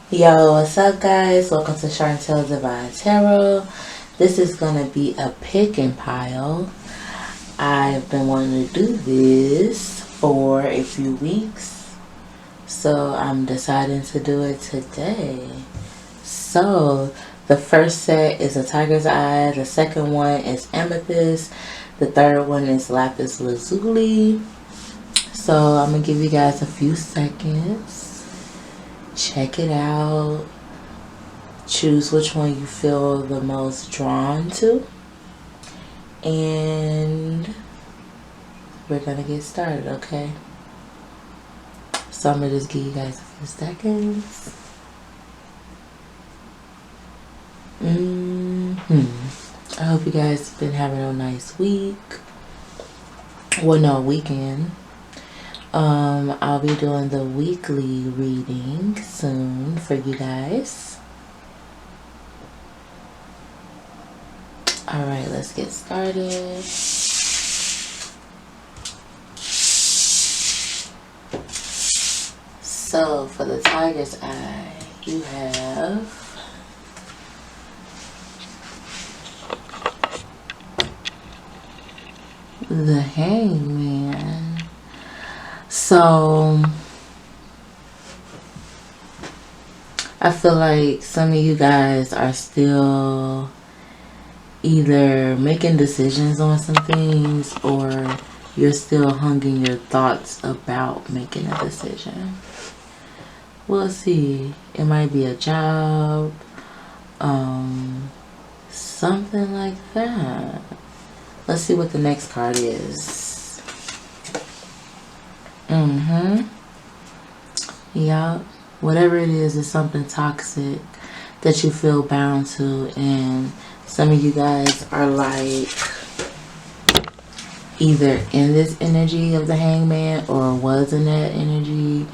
Yo, what's up, guys? Welcome to Chantel Divine Tarot. This is gonna be a pick and pile. I've been wanting to do this for a few weeks, so I'm deciding to do it today. So, the first set is a tiger's eye, the second one is amethyst, the third one is lapis lazuli. So, I'm gonna give you guys a few seconds. Check it out. Choose which one you feel the most drawn to. And we're gonna get started, okay? So I'm gonna just give you guys a few seconds. I hope you guys have been having a nice week. Well, no, weekend. I'll be doing the weekly reading soon for you guys. Alright, let's get started. So, for the tiger's eye, you have the hangman. So, I feel like some of you guys are still either making decisions on some things, or you're still hung in your thoughts about making a decision. We'll see. It might be a job, something like that. Let's see what the next card is. Yup. Whatever it is something toxic that you feel bound to, and some of you guys are like either in this energy of the hangman or was in that energy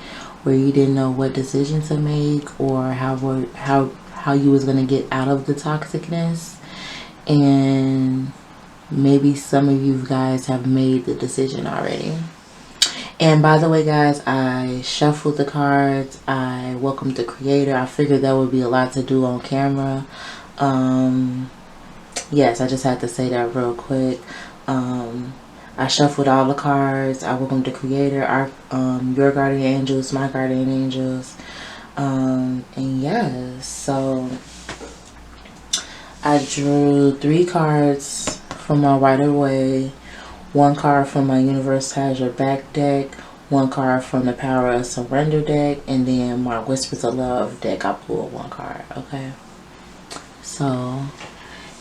where you didn't know what decision to make or how you was going to get out of the toxicness. And maybe some of you guys have made the decision already. And by the way, guys, I shuffled the cards. I welcomed the creator. I figured that would be a lot to do on camera. Yes, I just had to say that real quick. I shuffled all the cards. I welcomed the creator, your guardian angels, my guardian angels. And yes, so I drew 3 cards from my Rider-Waite, 1 card from my Universe Has Your Back deck, 1 card from the Power of Surrender deck, and then my Whispers of Love deck, I pulled 1 card, okay? So,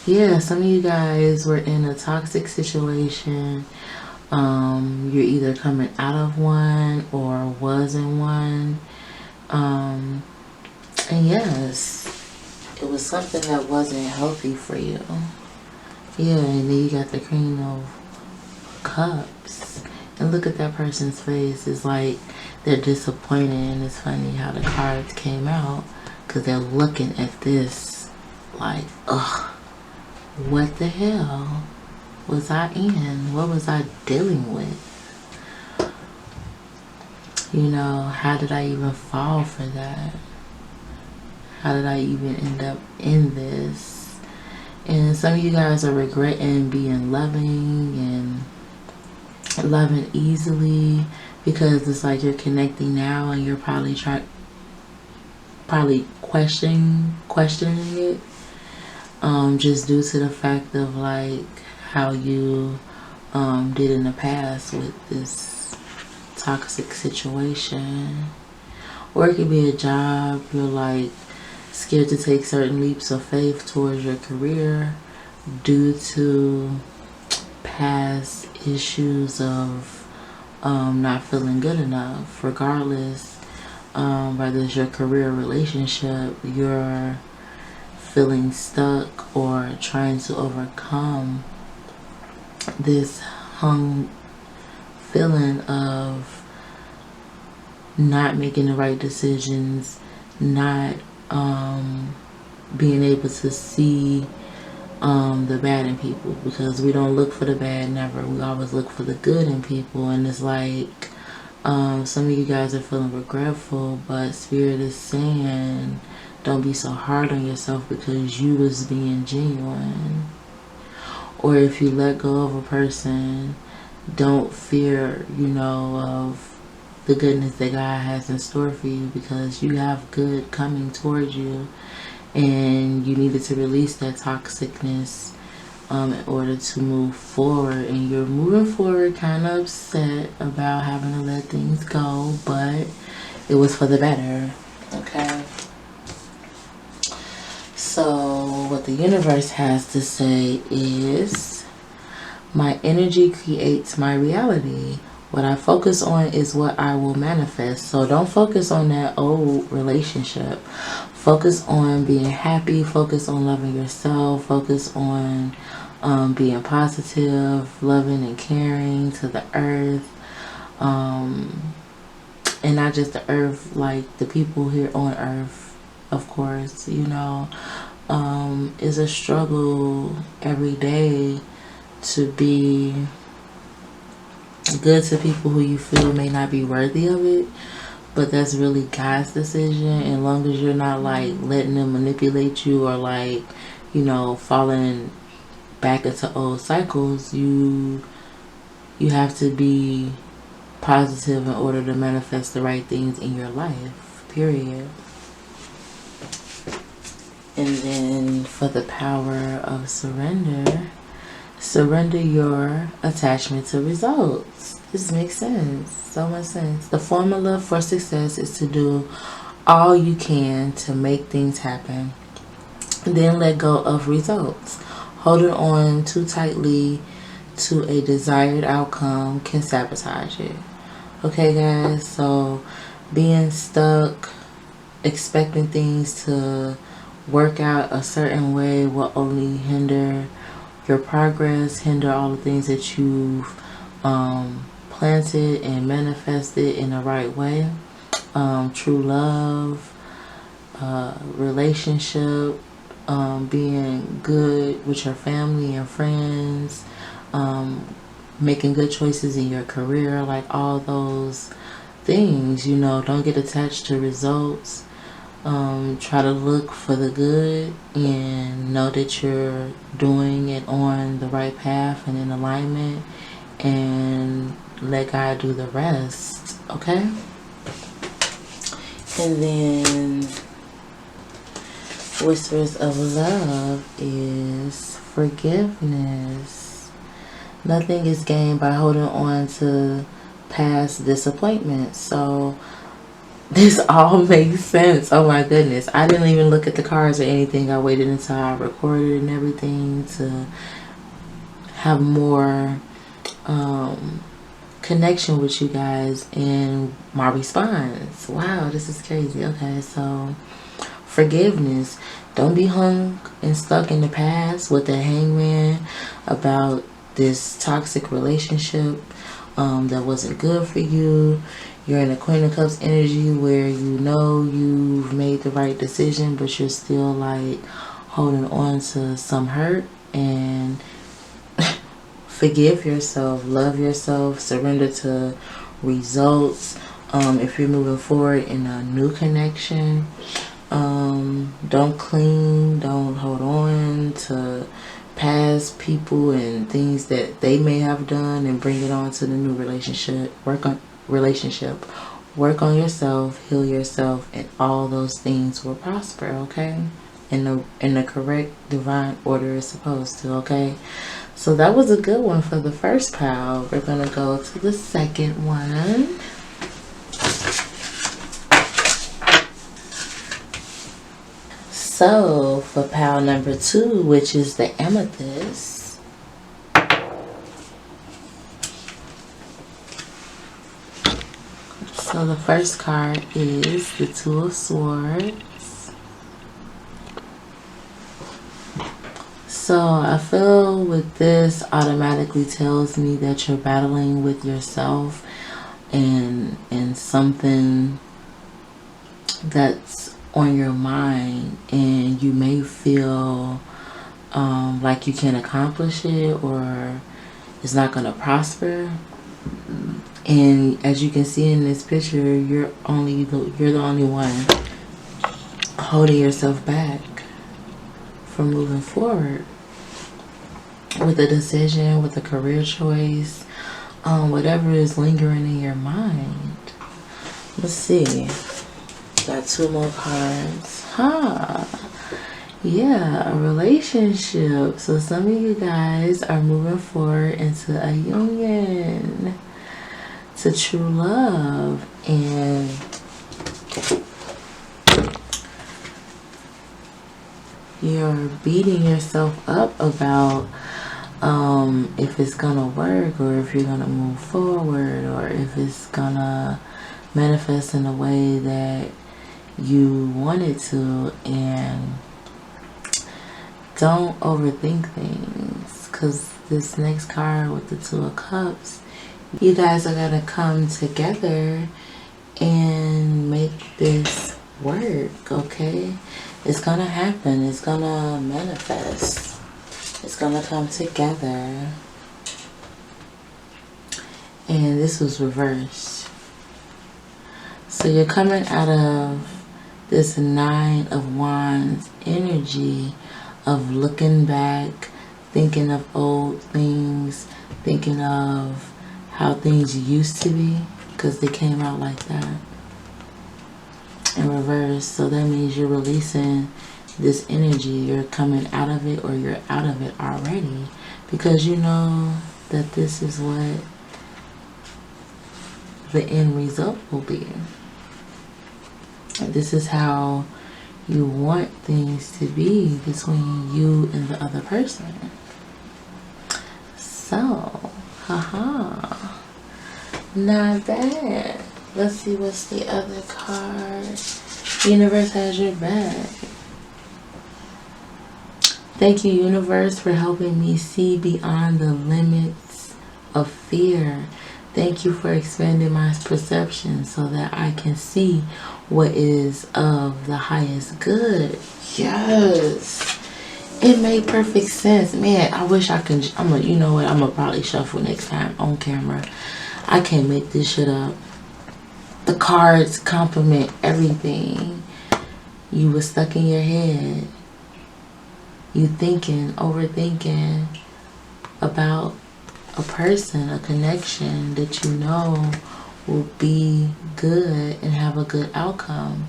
yeah, some of you guys were in a toxic situation. You're either coming out of one or was in one. And yes, it was something that wasn't healthy for you. Yeah, and then you got the Queen of Cups. And look at that person's face. It's like they're disappointed, and it's funny how the cards came out because they're looking at this like, ugh, what the hell was I in? What was I dealing with? You know, how did I even fall for that? How did I even end up in this? And some of you guys are regretting being loving and loving easily because it's like you're connecting now and you're probably questioning it, just due to the fact of like how you did in the past with this toxic situation. Or it could be a job. You're like scared to take certain leaps of faith towards your career due to past issues of not feeling good enough. Regardless, whether it's your career or relationship, you're feeling stuck or trying to overcome this feeling of not making the right decisions, not being able to see the bad in people, because we don't look for the bad, never. We always look for the good in people. And it's like some of you guys are feeling regretful, but Spirit is saying Don't be so hard on yourself because you was being genuine. Or if you let go of a person, don't fear, of the goodness that God has in store for you, because you have good coming towards you, and you needed to release that toxicness in order to move forward. And you're moving forward kind of upset about having to let things go, but it was for the better. Okay. So what the universe has to say is, my energy creates my reality. What I focus on is what I will manifest. So don't focus on that old relationship. Focus on being happy. Focus on loving yourself. Focus on being positive, loving and caring to the earth. And not just the earth, like the people here on earth, of course, is a struggle every day to be good to people who you feel may not be worthy of it, but that's really God's decision. And as long as you're not like letting them manipulate you, or like, falling back into old cycles, you have to be positive in order to manifest the right things in your life, period. And then for the power of surrender, surrender your attachment to results. This makes sense. So much sense. The formula for success is to do all you can to make things happen. Then let go of results. Holding on too tightly to a desired outcome can sabotage it. Okay, guys? So being stuck, expecting things to work out a certain way will only hinder your progress, hinder all the things that you've planted and manifested in the right way. True love, relationship, being good with your family and friends, making good choices in your career, like all those things, don't get attached to results. Try to look for the good and know that you're doing it on the right path and in alignment, and let God do the rest. Okay? And then Whispers of Love is forgiveness. Nothing is gained by holding on to past disappointments. So this all makes sense. Oh my goodness. I didn't even look at the cards or anything. I waited until I recorded and everything to have more connection with you guys in my response. Wow, this is crazy. Okay, so forgiveness. Don't be hung and stuck in the past with the Hangman about this toxic relationship that wasn't good for you. You're in a Queen of Cups energy where you've made the right decision, but you're still like holding on to some hurt. And forgive yourself, love yourself, surrender to results. If you're moving forward in a new connection, don't cling, don't hold on to past people and things that they may have done, and bring it on to the new relationship. Work on yourself, heal yourself, and all those things will prosper. Okay, in the correct divine order it's supposed to. Okay, so that was a good one for the first pile. We're gonna go to the second one. So for pile number 2, which is the Amethyst, so the first card is the Two of Swords. So I feel with this automatically tells me that you're battling with yourself and something that's on your mind, and you may feel like you can't accomplish it, or it's not going to prosper. And as you can see in this picture, you're the only one holding yourself back from moving forward with a decision, with a career choice, whatever is lingering in your mind. Let's see. Got 2 more cards. Yeah, a relationship. So some of you guys are moving forward into a union, to true love, and you're beating yourself up about if it's gonna work, or if you're gonna move forward, or if it's gonna manifest in a way that you want it to. And don't overthink things, because this next card with the 2 of Cups, you guys are gonna come together and make this work. Okay, it's gonna happen. It's gonna manifest. It's gonna come together. And this was reversed. So you're coming out of this 9 of Wands energy of looking back, thinking of old things, thinking of how things used to be, because they came out like that in reverse. So that means you're releasing this energy. You're coming out of it, or you're out of it already, because you know that this is what the end result will be. And this is how you want things to be between you and the other person. So, not bad. Let's see what's the other card. Universe has your back. Thank you, universe, for helping me see beyond the limits of fear. Thank you for expanding my perception so that I can see what is of the highest good. Yes. It made perfect sense. Man, I wish I could. You know what? I'm going to probably shuffle next time on camera. I can't make this shit up. The cards complement everything. You were stuck in your head. You thinking, overthinking about a person, a connection that you know will be good and have a good outcome.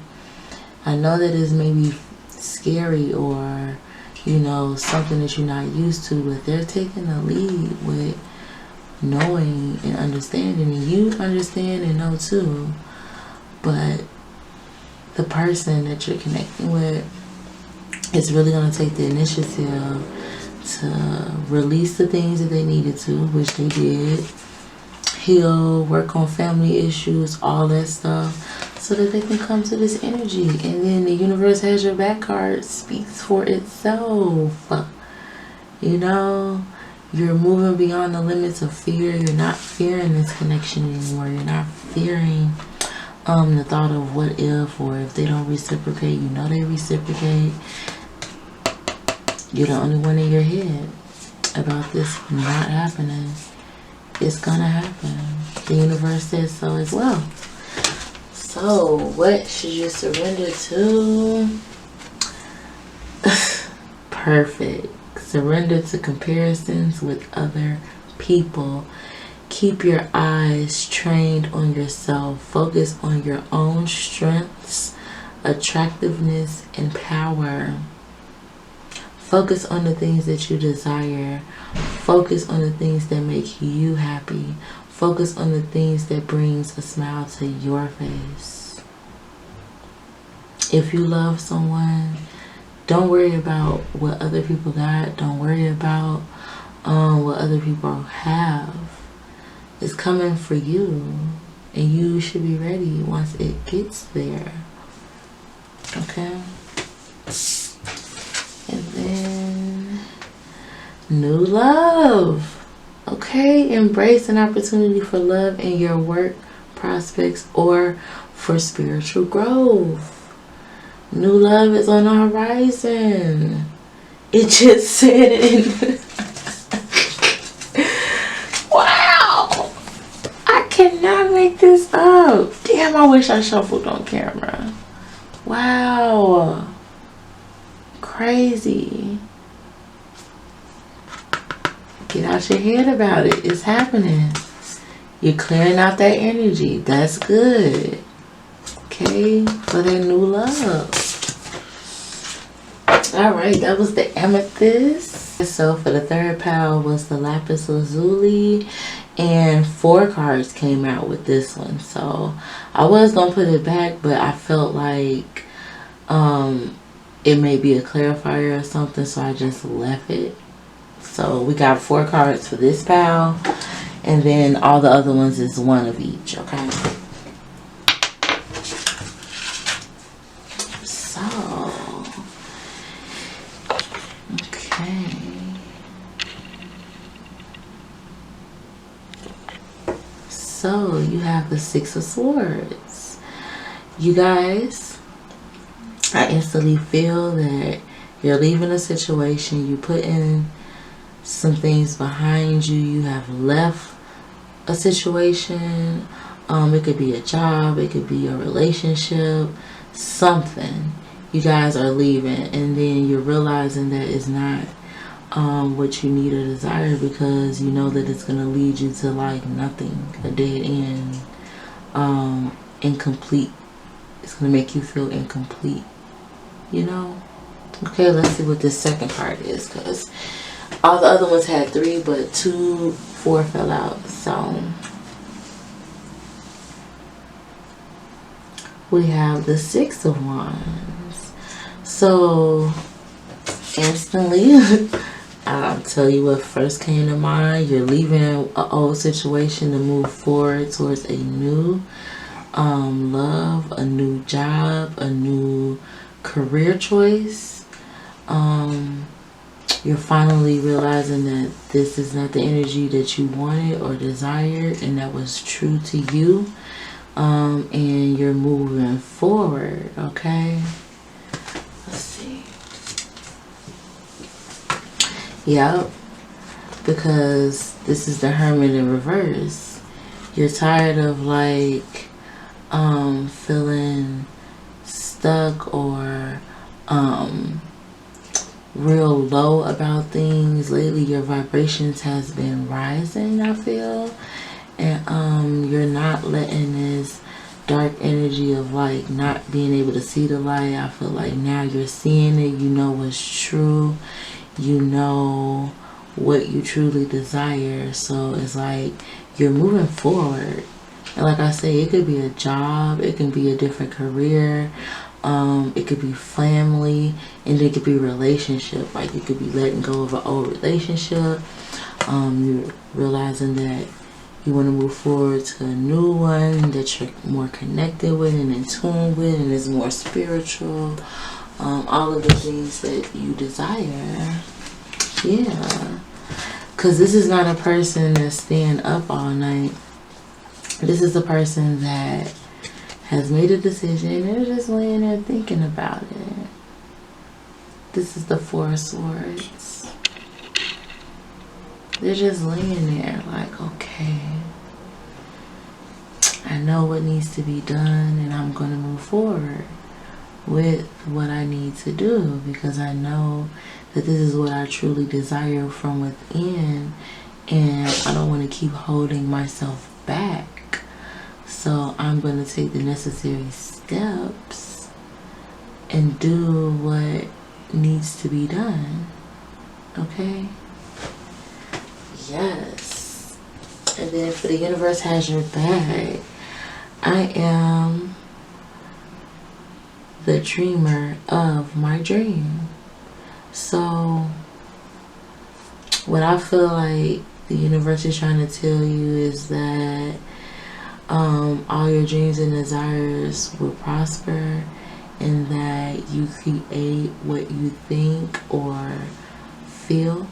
I know that is maybe scary, or you know, something that you're not used to, but they're taking the lead with knowing and understanding, and you understand and know too. But the person that you're connecting with is really going to take the initiative to release the things that they needed to, which they did, heal, work on family issues, all that stuff, so that they can come to this energy. And then the universe has your back card, speaks for itself. You know, you're moving beyond the limits of fear. You're not fearing this connection anymore. You're not fearing the thought of what if, or if they don't reciprocate. You know they reciprocate. You're the only one in your head about this not happening. It's gonna happen. The universe says so as well. So, what should you surrender to? Perfect. Surrender to comparisons with other people. Keep your eyes trained on yourself. Focus on your own strengths, attractiveness, and power. Focus on the things that you desire. Focus on the things that make you happy. Focus on the things that brings a smile to your face. If you love someone, don't worry about what other people got. Don't worry about what other people have. It's coming for you, and you should be ready once it gets there. Okay? And then new love. Okay, embrace an opportunity for love in your work prospects or for spiritual growth. New love is on the horizon. It just said it. Wow, I cannot make this up. Damn, I wish I shuffled on camera. Wow. Wow. Crazy. Get out your head about it. It's happening. You're clearing out that energy. That's good. Okay, for that new love. Alright, that was the Amethyst. So for the third pile was the Lapis Lazuli. And 4 cards came out with this one. So I was going to put it back, but I felt like it may be a clarifier or something. So I just left it. So we got 4 cards for this pile. And then all the other ones is 1 of each, okay? So, okay. So, you have the 6 of Swords. You guys, I instantly feel that you're leaving a situation, you put in some things behind you, you have left a situation. It could be a job, it could be a relationship, something. You guys are leaving, and then you're realizing that it's not what you need or desire, because you know that it's going to lead you to like nothing, a dead end, incomplete. It's going to make you feel incomplete, you know? Okay, let's see what this second card is, because all the other ones had 3, but 4 fell out. So we have the 6 of Wands. So instantly, I'll tell you what first came to mind. You're leaving an old situation to move forward towards a new love, a new job, a new career choice. You're finally realizing that this is not the energy that you wanted or desired, and that was true to you. And you're moving forward, okay? Let's see. Yep. Because this is the Hermit in reverse. You're tired of like feeling stuck or real low about things. Lately your vibrations has been rising, I feel, and you're not letting this dark energy of like not being able to see the light. I feel like now you're seeing it. You know what's true, you know what you truly desire. So it's like you're moving forward, and like I say, it could be a job, it can be a different career, it could be family, and it could be relationship. Like you could be letting go of an old relationship. You're realizing that you want to move forward to a new one that you're more connected with and in tune with, and is more spiritual. All of the things that you desire. Yeah. Because this is not a person that's staying up all night. This is a person that has made a decision and they're just laying there thinking about it. This is the 4 of Swords. They're just laying there like, okay, I know what needs to be done, and I'm going to move forward with what I need to do, because I know that this is what I truly desire from within, and I don't want to keep holding myself back. So I'm going to take the necessary steps and do what needs to be done. Okay? Yes. And then for the universe has your back, I am the dreamer of my dream. So what I feel like the universe is trying to tell you is that all your dreams and desires will prosper, and that you create what you think or feel.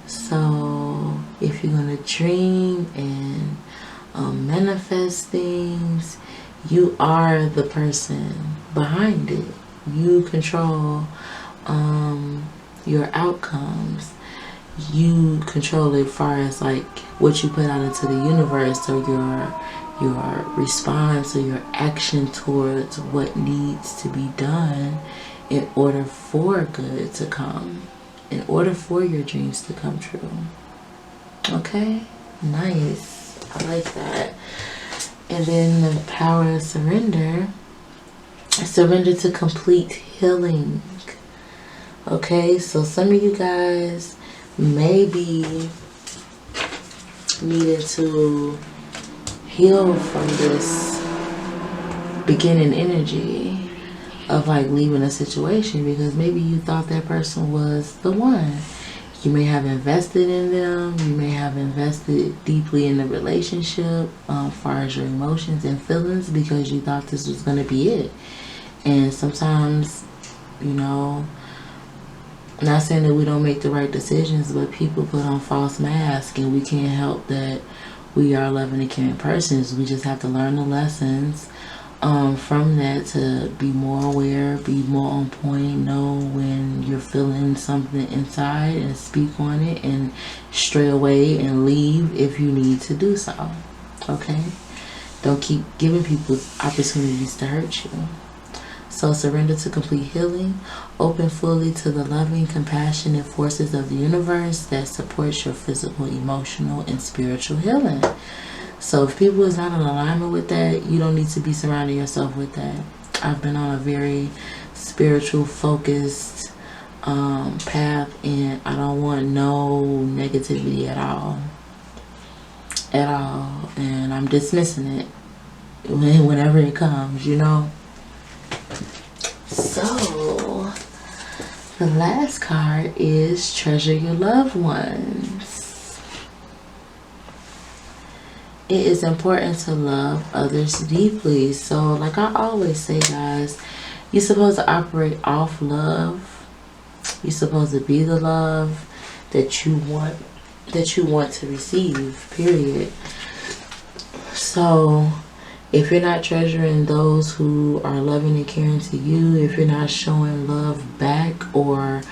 So if you're going to dream and manifest things, you are the person behind it. You control your outcomes. You control it as far as like what you put out into the universe. So your response or your action towards what needs to be done in order for good to come, in order for your dreams to come true. Okay, nice. I like that. And then the power of surrender. Surrender to complete healing. Okay, so some of you guys may be needing to heal from this beginning energy of like leaving a situation, because maybe you thought that person was the one. You may have invested in them. You may have invested deeply in the relationship, as far as your emotions and feelings, because you thought this was going to be it. And sometimes, you know, not saying that we don't make the right decisions, but people put on false masks, and we can't help that we are loving and caring persons. We just have to learn the lessons from that to be more aware, be more on point, know when you're feeling something inside and speak on it, and stray away and leave if you need to do so. Okay? Don't keep giving people opportunities to hurt you. So surrender to complete healing. Open fully to the loving, compassionate forces of the universe that supports your physical, emotional, and spiritual healing. So if people is not in alignment with that, you don't need to be surrounding yourself with that. I've been on a very spiritual focused path, and I don't want no negativity at all. At all. And I'm dismissing it whenever it comes, you know. So the last card is treasure your loved ones. It is important to love others deeply. So like I always say, guys, you're supposed to operate off love. You're supposed to be the love that you want to receive, period. So if you're not treasuring those who are loving and caring to you, if you're not showing love back or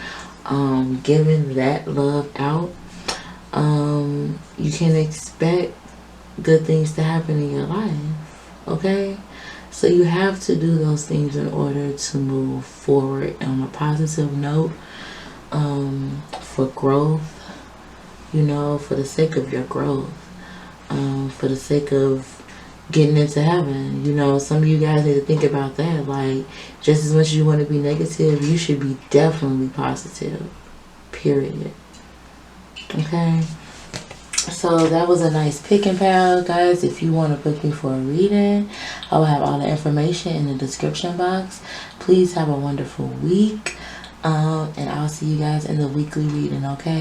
giving that love out, you can expect good things to happen in your life. Okay? So you have to do those things in order to move forward on a positive note, for growth, you know, for the sake of your growth, for the sake of getting into heaven. You know, some of you guys need to think about that. Like, just as much as you want to be negative, you should be definitely positive, period. Okay? So that was a nice pick and pal, guys. If you want to book me for a reading, I will have all the information in the description box. Please have a wonderful week, and I'll see you guys in the weekly reading. Okay?